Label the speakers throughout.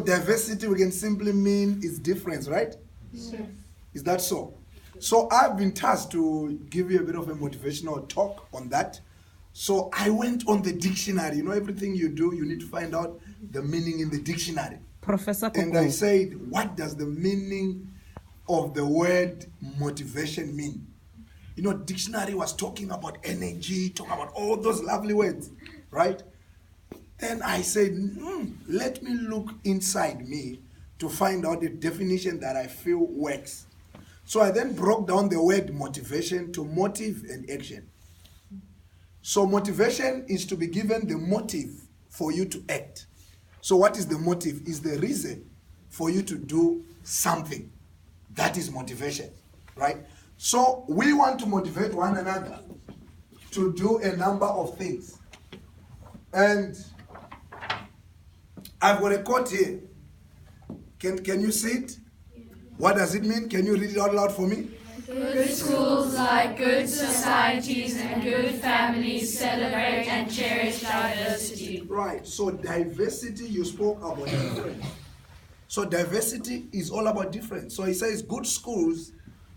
Speaker 1: diversity we can simply mean is difference, right?
Speaker 2: Yes.
Speaker 1: Is that so? So I've been tasked to give you a bit of a motivational talk on that. So I went on the dictionary. You know, everything you do, you need to find out the meaning in the dictionary.
Speaker 3: Professor
Speaker 1: And
Speaker 3: Koko.
Speaker 1: I said, what does the meaning of the word motivation mean? You know, dictionary was talking about energy, talking about all those lovely words, right? Then I said, let me look inside me to find out the definition that I feel works. So I then broke down the word motivation to motive and action. So motivation is to be given the motive for you to act. So what is the motive? Is the reason for you to do something. That is motivation, right? So we want to motivate one another to do a number of things. And I've got a quote here. Can you see it? What does it mean? Can you read it out loud for me?
Speaker 2: Good schools, like good societies and good families, celebrate and cherish diversity.
Speaker 1: Right. So diversity, you spoke about difference. So diversity is all about difference. So he says good schools,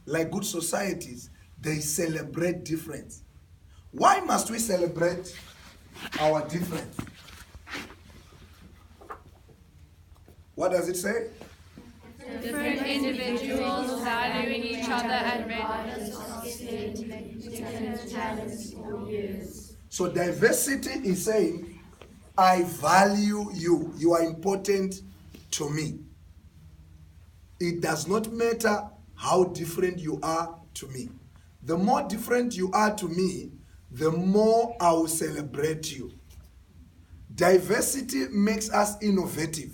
Speaker 1: like good societies, they celebrate difference. Why must we celebrate our difference? What does it say?
Speaker 2: Different individuals valuing each other and
Speaker 1: So diversity is saying, I value you. You are important to me. It does not matter how different you are to me. The more different you are to me, the more I will celebrate you. Diversity makes us innovative.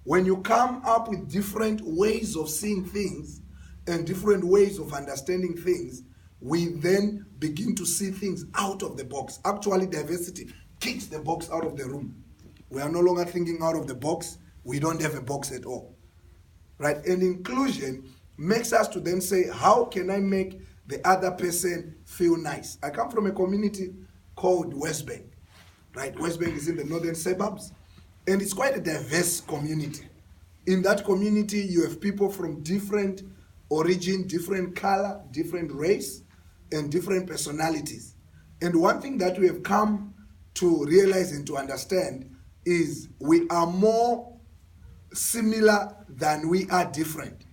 Speaker 1: When you come up with different ways of seeing things and different ways of understanding things, we then begin to see things out of the box. Actually, diversity kicks the box out of the room. We are no longer thinking out of the box. We don't have a box at all. Right? And inclusion makes us to then say, how can I make the other person feel nice? I come from a community called West Bank. Right? West Bank is in the northern suburbs. And it's quite a diverse community. In that community, you have people from different origin, different color, different race, and different personalities. And one thing that we have come to realize and to understand is we are more similar than we are different.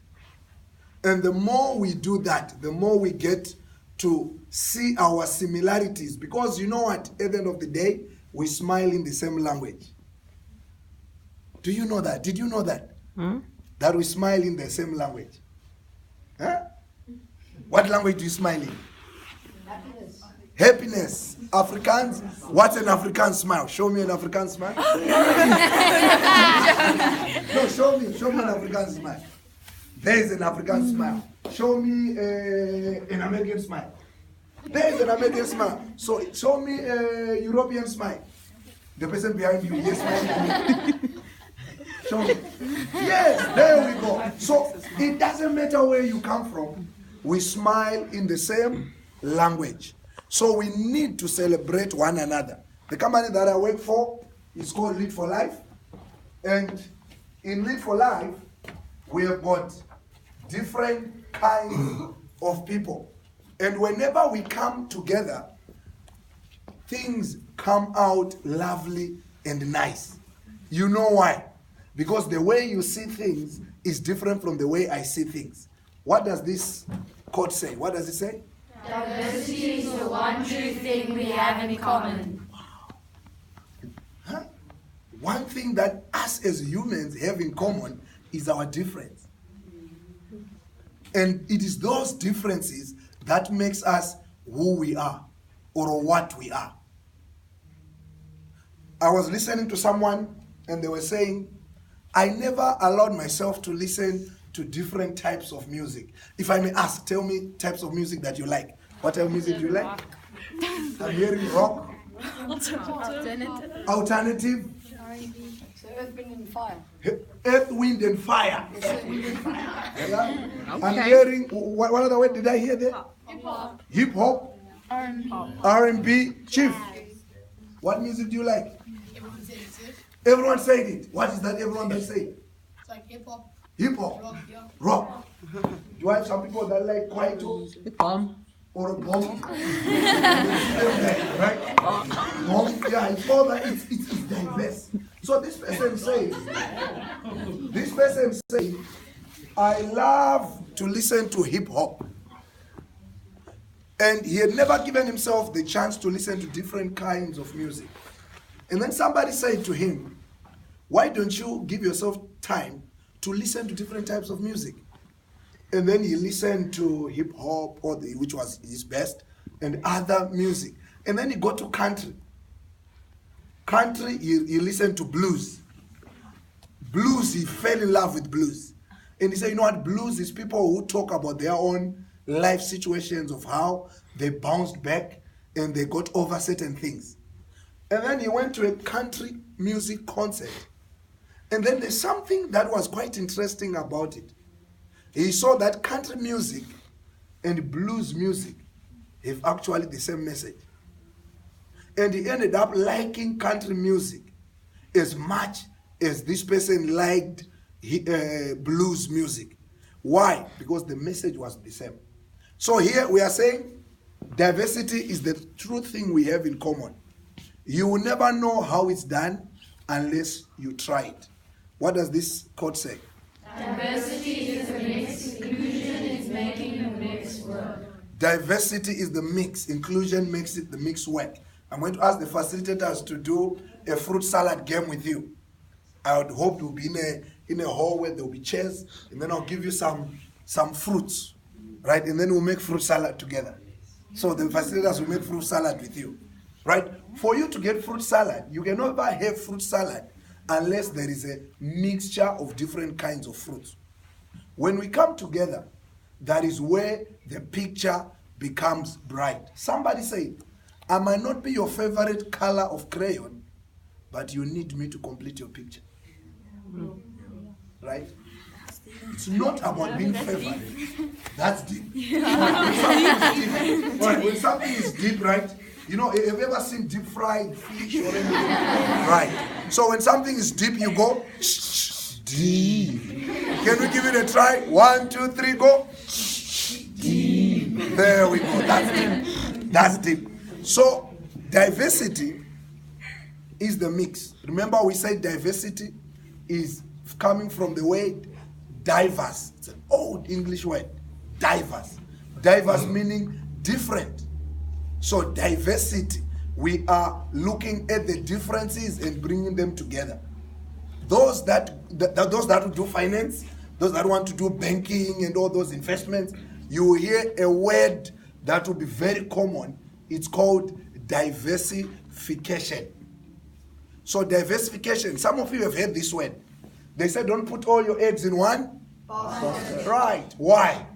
Speaker 1: And the more we do that, the more we get to see our similarities. Because you know what? At the end of the day, we smile in the same language. Do you know that? Did you know that? That we smile in the same language. Huh? What language do you smile in?
Speaker 2: Happiness.
Speaker 1: Happiness. Afrikaans. What's an African smile? Show me an African smile. No, show me an African smile. There is an African smile. Show me an American smile. There is an American smile. So show me a European smile. The person behind you, yes, smile. Show me. Yes, there we go. So it doesn't matter where you come from. We smile in the same language. So we need to celebrate one another. The company that I work for is called Lead for Life. And in Lead for Life, we have got different kinds of people. And whenever we come together, things come out lovely and nice. You know why? Because the way you see things is different from the way I see things. What does this quote say? What does it say?
Speaker 2: Diversity is the one true thing we have in common.
Speaker 1: Huh? One thing that us as humans have in common is our difference. And it is those differences that makes us who we are or what we are. I was listening to someone and they were saying, I never allowed myself to listen to different types of music. If I may ask, tell me types of music that you like. What type of music do you like? I'm hearing rock. Alternative.
Speaker 4: So Earth, Wind and Fire.
Speaker 1: Earth, Wind and Fire.
Speaker 4: Earth, Wind and Fire.
Speaker 1: Yeah? I'm hearing, what other word did I hear there?
Speaker 4: Hip-hop.
Speaker 1: Hip hop.
Speaker 4: R&B.
Speaker 1: R&B. Chief, what music do you like? Everyone said it. What is that everyone that say it?
Speaker 4: It's like hip hop,
Speaker 1: Hip hop.
Speaker 4: rock, yeah.
Speaker 1: Rock. Do I have some people that like kwaito?
Speaker 3: Bomb.
Speaker 1: Or a bomb? Right? Bomb? Yeah, it's all that. It's diverse. So this person says, I love to listen to hip hop. And he had never given himself the chance to listen to different kinds of music. And then somebody said to him, why don't you give yourself time to listen to different types of music? And then he listened to hip hop, which was his best, and other music. And then he got to country. Country, he listened to blues. Blues, he fell in love with blues. And he said, you know what, blues is people who talk about their own life situations of how they bounced back and they got over certain things. And then he went to a country music concert. And then there's something that was quite interesting about it. He saw that country music and blues music have actually the same message. And he ended up liking country music as much as this person liked blues music. Why? Because the message was the same. So here we are saying diversity is the true thing we have in common. You will never know how it's done unless you try it. What does this quote say?
Speaker 2: Diversity is a mix, inclusion is making the mix work.
Speaker 1: Diversity is the mix, inclusion makes it the mix work. I'm going to ask the facilitators to do a fruit salad game with you. I would hope to be in a hall where there will be chairs, and then I'll give you some fruits, right? And then we'll make fruit salad together. So the facilitators will make fruit salad with you, right? For you to get fruit salad, you can never have fruit salad unless there is a mixture of different kinds of fruits. When we come together, that is where the picture becomes bright. Somebody said, I might not be your favorite color of crayon, but you need me to complete your picture. Right? It's not about being favorite. That's deep. When something is deep, right? You know, have you ever seen deep fried fish or anything? Right. So when something is deep, you go, deep. Can we give it a try? 1, 2, 3, go. Deep. There we go. That's deep. That's deep. So diversity is the mix. Remember we said diversity is coming from the word diverse. It's an old English word. Diverse. Diverse meaning different. So diversity, we are looking at the differences and bringing them together. Those that will do finance, those that want to do banking and all those investments, you will hear a word that will be very common. It's called diversification. So diversification, some of you have heard this word. They said don't put all your eggs in one basket. Right. Why?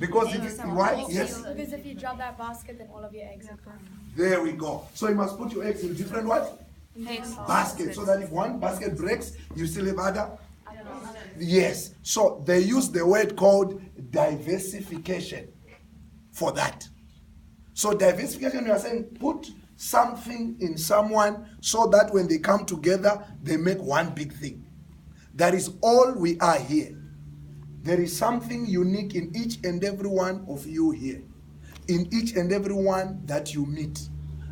Speaker 1: Because why? Yes.
Speaker 5: Because if you drop that basket, then all of your eggs are gone.
Speaker 1: There we go. So you must put your eggs in different what? Basket. So that if one basket breaks, you still have other? Yes. So they use the word called diversification for that. So diversification, you are saying put something in someone so that when they come together, they make one big thing. That is all we are here. There is something unique in each and every one of you here, in each and every one that you meet.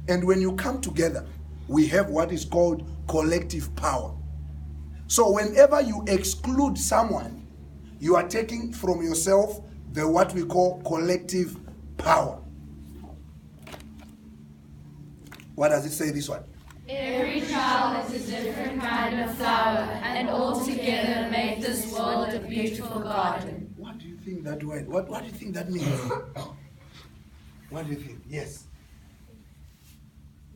Speaker 1: And when you come together, we have what is called collective power. So whenever you exclude someone, you are taking from yourself the what we call collective power. What does it say, this one?
Speaker 2: Every child is a different kind of flower, and all together make this world a beautiful garden.
Speaker 1: What do you think that word? What do you think that means? What do you think? Yes.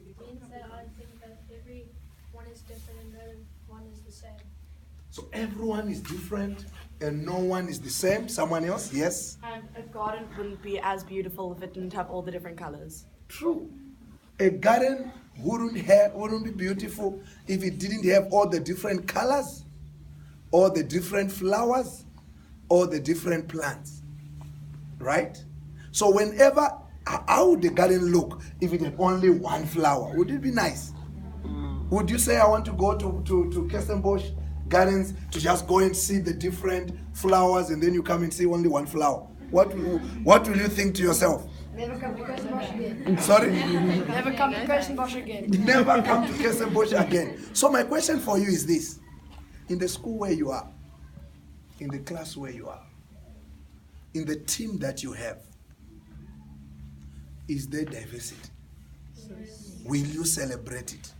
Speaker 5: It means that I think that everyone is different and no one is the same.
Speaker 1: So everyone is different and no one is the same. Someone else? Yes.
Speaker 6: And a garden wouldn't be as beautiful if it didn't have all the different colors.
Speaker 1: True. A garden wouldn't be beautiful if it didn't have all the different colors, all the different flowers, all the different plants. Right? So whenever, how would the garden look if it had only one flower? Would it be nice? Would you say I want to go to Kessenbusch Gardens to just go and see the different flowers and then you come and see only one flower? What will you think to yourself?
Speaker 4: Never come to Kessenbusch again.
Speaker 1: Sorry?
Speaker 4: Never come to Kessenbusch again.
Speaker 1: Never come to Kessenbusch again. So my question for you is this. In the school where you are, in the class where you are, in the team that you have, is there diversity? Yes. Will you celebrate it?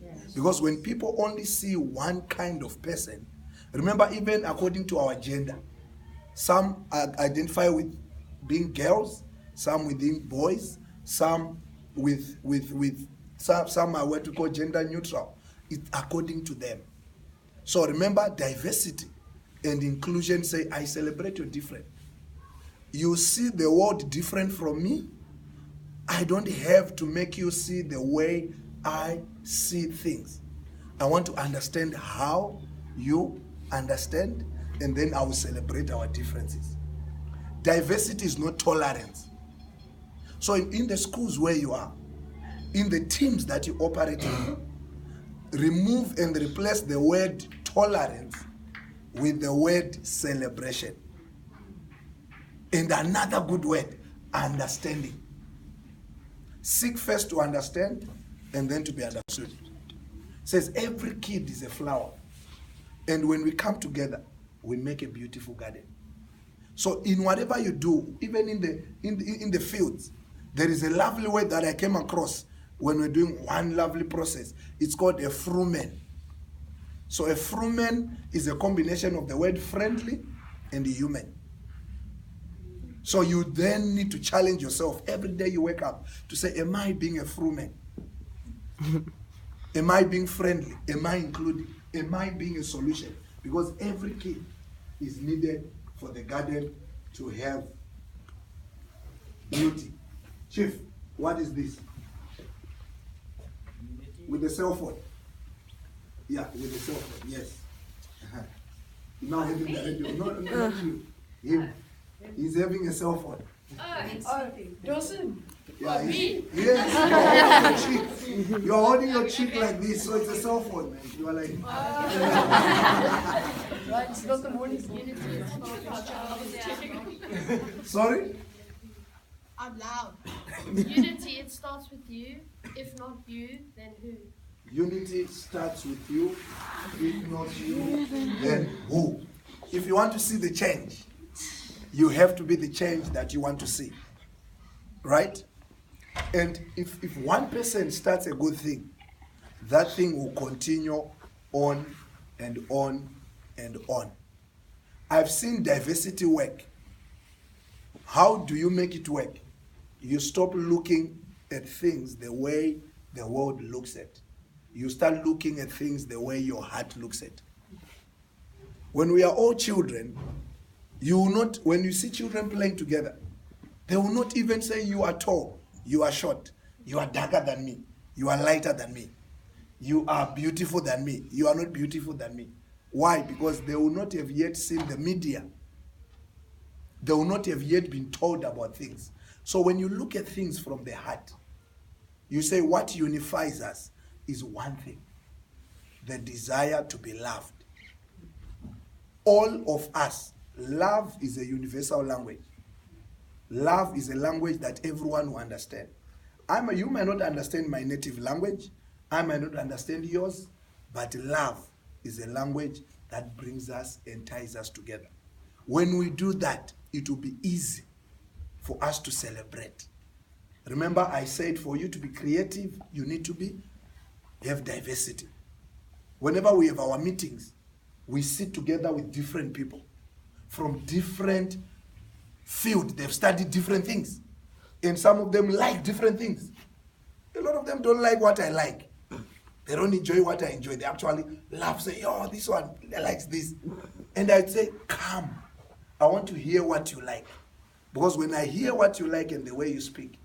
Speaker 1: Yes. Because when people only see one kind of person, remember, even according to our gender, some identify with being girls, some with being boys, some with some are what we call gender neutral. It's according to them. So remember, diversity and inclusion say, I celebrate your different. You see the world different from me. I don't have to make you see the way I see things. I want to understand how you understand, and then I will celebrate our differences. Diversity is not tolerance. So in the schools where you are, in the teams that you operate in, remove and replace the word tolerance with the word celebration. And another good word, understanding. Seek first to understand and then to be understood. It says every kid is a flower. And when we come together, we make a beautiful garden. So in whatever you do, even in the fields, there is a lovely word that I came across when we're doing one lovely process. It's called a frumen. So a frumen is a combination of the word friendly and human. So you then need to challenge yourself every day you wake up to say, am I being a frumen? Am I being friendly? Am I including? Am I being a solution? Because every kid is needed for the garden to have beauty. Chief, what is this? With the cell phone. Yeah, with the cell phone, yes. Now having the radio. No, not you. Him. He's having a cell phone.
Speaker 4: Dawson.
Speaker 1: Yeah, yes. You're holding your cheek like this, so it's a cell phone, man. You are like.
Speaker 4: Right, it's not the morning.
Speaker 1: Sorry?
Speaker 5: I'm loud. Unity, it starts with you. If not you, then who?
Speaker 1: Unity starts with you. If not you, then who? If you want to see the change, you have to be the change that you want to see. Right? And if one person starts a good thing, that thing will continue on and on and on. I've seen diversity work. How do you make it work? You stop looking at things the way the world looks at. You start looking at things the way your heart looks at. When we are all children, you will not, when you see children playing together, they will not even say you are tall, you are short, you are darker than me, you are lighter than me, you are beautiful than me, you are not beautiful than me. Why? Because they will not have yet seen the media. They will not have yet been told about things. So when you look at things from the heart, you say what unifies us is one thing: the desire to be loved. All of us, love is a universal language. Love is a language that everyone will understand. You might not understand my native language, I might not understand yours, but love is a language that brings us and ties us together. When we do that, it will be easy for us to celebrate. Remember, I said for you to be creative, you need to have diversity. Whenever we have our meetings, we sit together with different people from different fields. They've studied different things. And some of them like different things. A lot of them don't like what I like. They don't enjoy what I enjoy. They actually laugh, say, oh, this one likes this. And I'd say, come. I want to hear what you like. Because when I hear what you like and the way you speak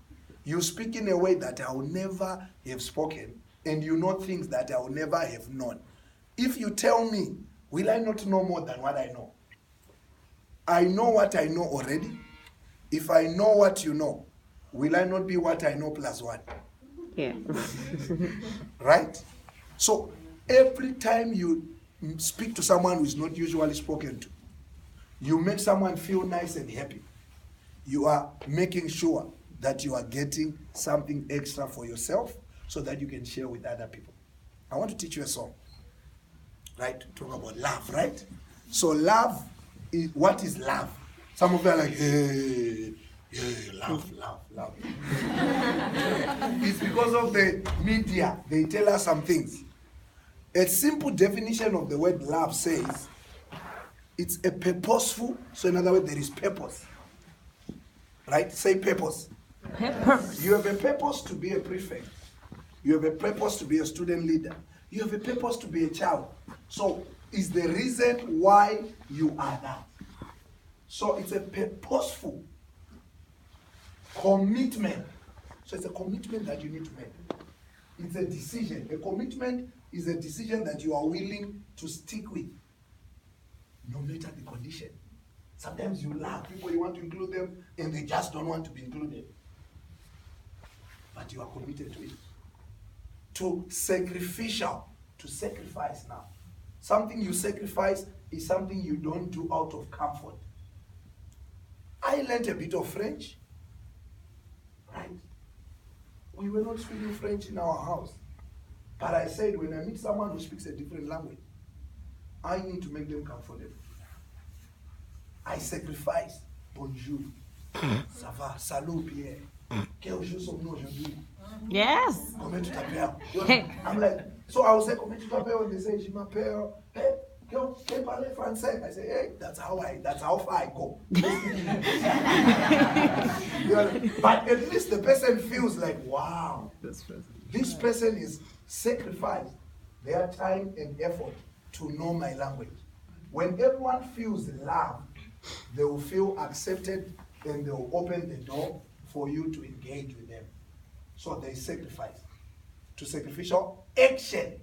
Speaker 1: in a way that I will never have spoken, and you know things that I will never have known. If you tell me, will I not know more than what I know? I know what I know already. If I know what you know, will I not be what I know plus one?
Speaker 3: Yeah.
Speaker 1: Right? So every time you speak to someone who is not usually spoken to, you make someone feel nice and happy. You are making sure that you are getting something extra for yourself so that you can share with other people. I want to teach you a song, right? Talk about love, right? So love is, what is love? Some of them are like, hey, love. It's because of the media. They tell us some things. A simple definition of the word love says, it's a purposeful, so in other words, there is purpose. Right? Say purpose.
Speaker 3: Purpose.
Speaker 1: You have a purpose to be a prefect. You have a purpose to be a student leader. You have a purpose to be a child. So it's the reason why you are that. So it's a purposeful commitment. So it's a commitment that you need to make. It's a decision. A commitment is a decision that you are willing to stick with, no matter the condition. Sometimes you love people, you want to include them, and they just don't want to be included. But you are committed to it. To sacrificial, to sacrifice now. Something you sacrifice is something you don't do out of comfort. I learned a bit of French, right? We were not speaking French in our house. But I said, when I meet someone who speaks a different language, I need to make them comfortable. I sacrifice. Bonjour. Ça va? Salut, Pierre. Quel jour sommes-nous aujourd'hui?
Speaker 3: Yes.
Speaker 1: Comment tu t'appelles? I'm like, so I will say, comment tu t'appelles? They say, je m'appelle. Hey, can parler français? I say, hey, that's how far I go. But at least the person feels like, wow, this person is sacrificed their time and effort to know my language. When everyone feels love, they will feel accepted and they will open the door for you to engage with them. So they sacrifice. To sacrificial action.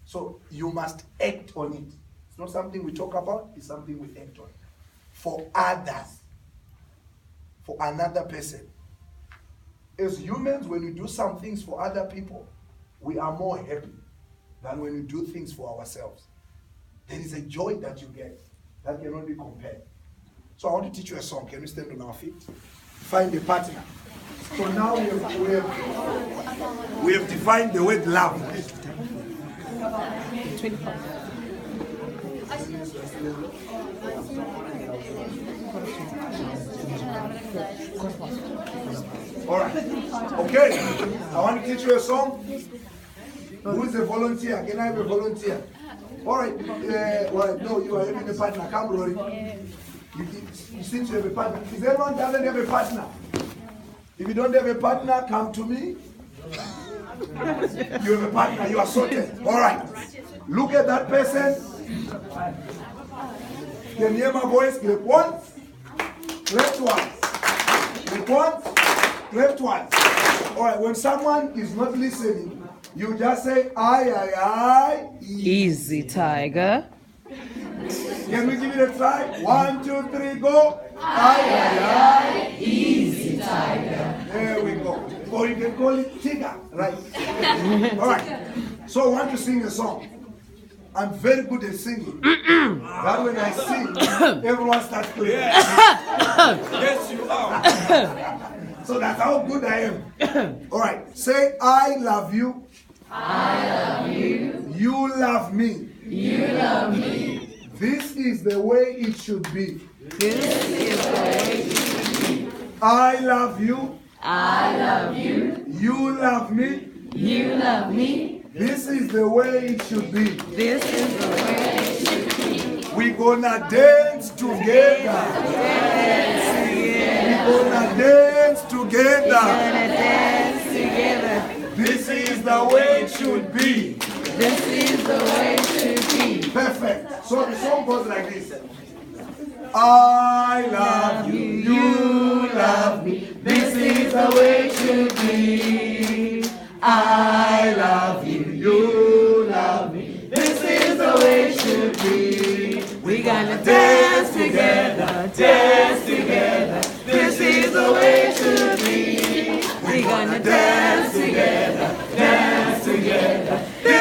Speaker 1: So you must act on it. It's not something we talk about, it's something we act on. For others. For another person. As humans, when we do some things for other people, we are more happy than when we do things for ourselves. There is a joy that you get that cannot be compared. So I want to teach you a song. Can we stand on our feet? Find a partner. So now we have defined the word love. All right. Okay. I want to teach you a song. Who is a volunteer? Can I have a volunteer? All right. No, you are having a partner. Come, Rory. You seem to have a partner. Is anyone doesn't have a partner? If you don't have a partner, come to me. You have a partner. You are sorted. All right. Look at that person. Can you hear my voice? Clap once. Clap twice. Clap once. Clap twice. All right. When someone is not listening, you just say, aye.
Speaker 3: Easy, tiger.
Speaker 1: Can we give it a try? 1, 2, 3, go. Aye.
Speaker 2: Easy, tiger.
Speaker 1: There we go. Or you can call it Tiger, right? All right. So I want to sing a song. I'm very good at singing. But when I sing, everyone starts playing. Yes, you are. So that's how good I am. All right. Say, I love you.
Speaker 2: I love you.
Speaker 1: You love me.
Speaker 2: You love me.
Speaker 1: This is the way it should be.
Speaker 3: This is the way it should be.
Speaker 1: I love you.
Speaker 2: I love you.
Speaker 1: You love me.
Speaker 2: You love me.
Speaker 1: This is the way it should be.
Speaker 3: This is the way it should be.
Speaker 1: We're gonna dance together. We're gonna dance together.
Speaker 3: Dance together.
Speaker 1: This is the way it should be.
Speaker 3: This is the way it should be.
Speaker 1: Perfect. So the song goes like this. I love you, you love me. This is the way it should be. I love you, you love me. This is the way it should be.
Speaker 3: We're gonna dance together, dance together.
Speaker 1: This is the way it should be.
Speaker 3: We're gonna dance together, dance together.
Speaker 1: This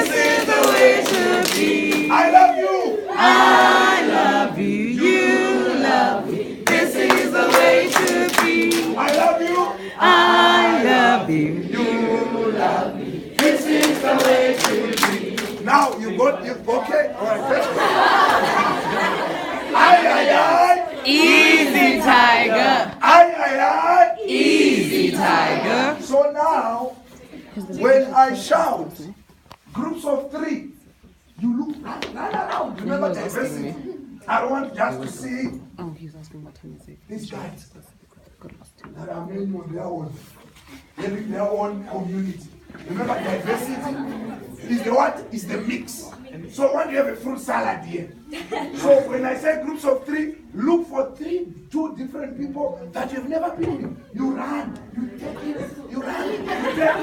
Speaker 3: I love you, you love me. This is the way to be.
Speaker 1: I love you.
Speaker 3: I love you.
Speaker 1: You love me. This is the way to be. Now you got you okay? All right, let's go. Aye.
Speaker 3: Easy, tiger.
Speaker 1: Aye.
Speaker 3: Easy, tiger.
Speaker 1: So now, when I shout, groups of 3, you look run around. Remember diversity. I don't want just to see
Speaker 3: Oh, he was asking what time is it?
Speaker 1: these guys that are many on their own, having their own community. Remember, diversity is the what? Is the mix. So when you have a fruit salad here, so when I say groups of 3, look for 2 different people that you've never been with. You run, you take it, you run, you take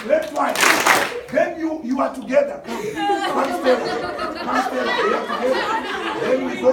Speaker 1: Left one. Then you are together. Come stay. We are together. Then we go.